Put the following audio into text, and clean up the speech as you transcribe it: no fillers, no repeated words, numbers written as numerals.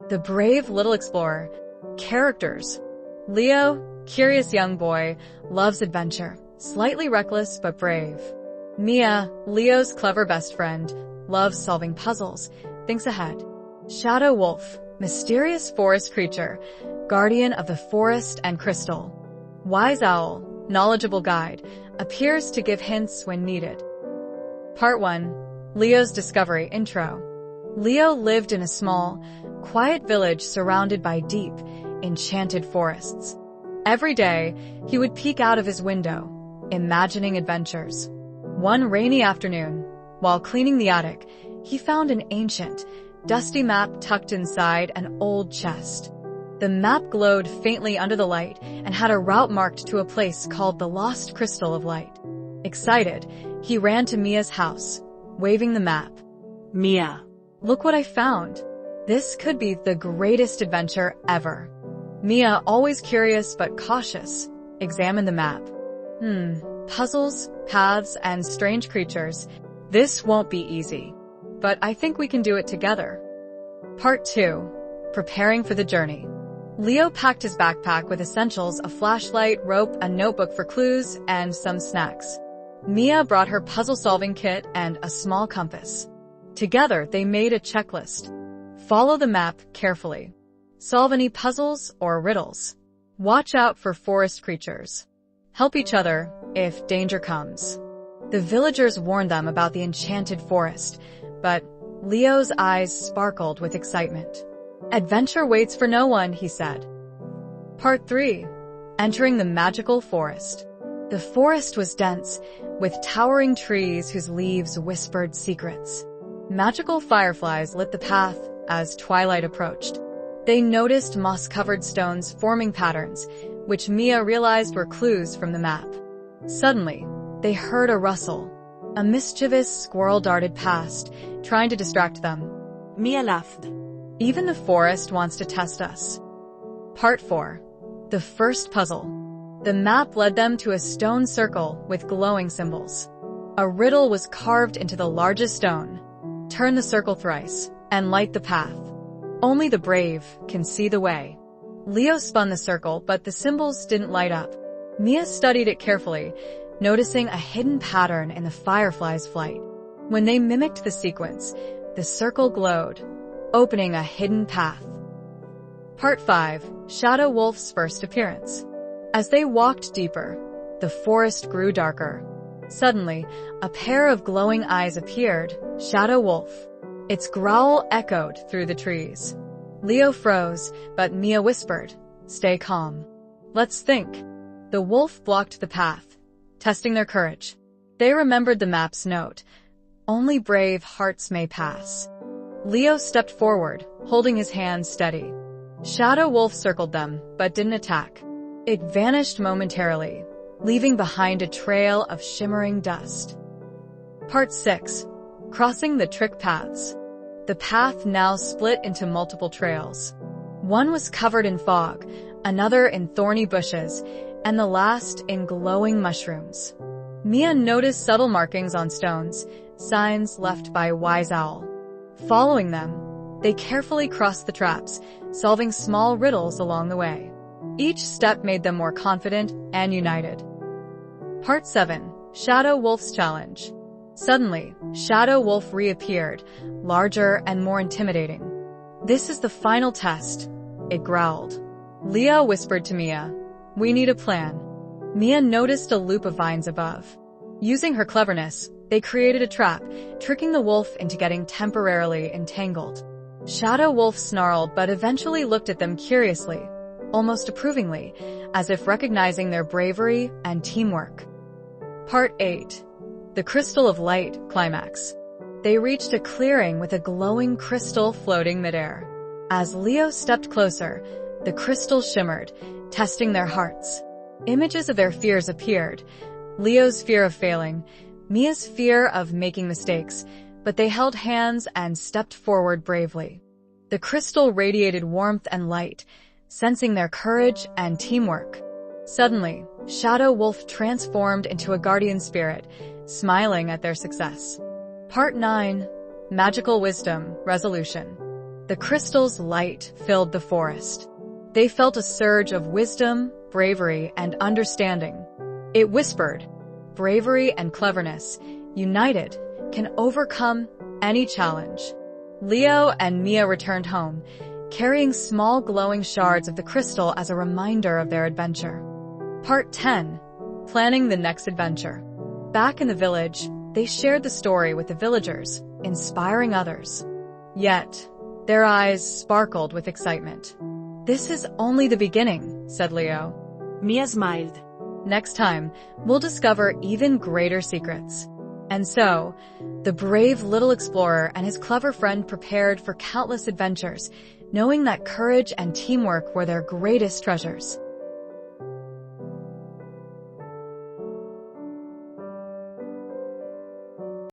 The brave little explorer. Characters. Leo, curious young boy, loves adventure, slightly reckless but brave. Mia, Leo's clever best friend, loves solving puzzles, thinks ahead. Shadow Wolf, mysterious forest creature, guardian of the forest and crystal. Wise Owl, knowledgeable guide, appears to give hints when needed. Part 1. Leo's Discovery Intro. Leo lived in a small, quiet village surrounded by deep, enchanted forests. Every day, he would peek out of his window, imagining adventures. One rainy afternoon, while cleaning the attic, he found an ancient, dusty map tucked inside an old chest. The map glowed faintly under the light and had a route marked to a place called the Lost Crystal of Light. Excited, he ran to Mia's house, waving the map. Mia, Look what I found. This could be the greatest adventure ever. Mia, always curious but cautious, examined the map. Puzzles, paths, and strange creatures. This won't be easy. But I think we can do it together. Part 2. Preparing for the journey. Leo packed his backpack with essentials: a flashlight, rope, a notebook for clues, and some snacks. Mia brought her puzzle-solving kit and a small compass. Together, they made a checklist. Follow the map carefully. Solve any puzzles or riddles. Watch out for forest creatures. Help each other if danger comes. The villagers warned them about the enchanted forest, but Leo's eyes sparkled with excitement. Adventure waits for no one, he said. Part 3. Entering the magical forest. The forest was dense, with towering trees whose leaves whispered secrets. Magical fireflies lit the path as twilight approached. They noticed moss-covered stones forming patterns, which Mia realized were clues from the map. Suddenly, they heard a rustle. A mischievous squirrel darted past, trying to distract them. Mia laughed. Even the forest wants to test us. Part 4. The first puzzle. The map led them to a stone circle with glowing symbols. A riddle was carved into the largest stone. Turn the circle thrice and light the path. Only the brave can see the way. Leo spun the circle, but the symbols didn't light up. Mia studied it carefully, noticing a hidden pattern in the firefly's flight. When they mimicked the sequence, the circle glowed, opening a hidden path. Part 5. Shadow Wolf's first appearance. As they walked deeper, the forest grew darker. Suddenly, a pair of glowing eyes appeared. Shadow Wolf. Its growl echoed through the trees. Leo froze, but Mia whispered, "Stay calm. Let's think." The wolf blocked the path, testing their courage. They remembered the map's note, "Only brave hearts may pass." Leo stepped forward, holding his hands steady. Shadow Wolf circled them, but didn't attack. It vanished momentarily, leaving behind a trail of shimmering dust. Part 6. Crossing the trick paths. The path now split into multiple trails. One was covered in fog, another in thorny bushes, and the last in glowing mushrooms. Mia noticed subtle markings on stones, signs left by Wise Owl. Following them, they carefully crossed the traps, solving small riddles along the way. Each step made them more confident and united. Part 7. Shadow Wolf's Challenge. Suddenly, Shadow Wolf reappeared, larger and more intimidating. "This is the final test," it growled. Leo whispered to Mia, "We need a plan." Mia noticed a loop of vines above. Using her cleverness, they created a trap, tricking the wolf into getting temporarily entangled. Shadow Wolf snarled but eventually looked at them curiously, almost approvingly, as if recognizing their bravery and teamwork. Part 8. The Crystal of Light Climax. They reached a clearing with a glowing crystal floating midair. As Leo stepped closer, the crystal shimmered, testing their hearts. Images of their fears appeared. Leo's fear of failing, Mia's fear of making mistakes, but they held hands and stepped forward bravely. The crystal radiated warmth and light, sensing their courage and teamwork. Suddenly, Shadow Wolf transformed into a guardian spirit, smiling at their success. Part 9. Magical Wisdom Resolution. The crystal's light filled the forest. They felt a surge of wisdom, bravery, and understanding. It whispered, bravery and cleverness, united, can overcome any challenge. Leo and Mia returned home, carrying small glowing shards of the crystal as a reminder of their adventure. Part 10. Planning the next adventure. Back in the village, they shared the story with the villagers, inspiring others. Yet, their eyes sparkled with excitement. This is only the beginning, said Leo. Mia smiled. Next time, we'll discover even greater secrets. And so, the brave little explorer and his clever friend prepared for countless adventures, knowing that courage and teamwork were their greatest treasures.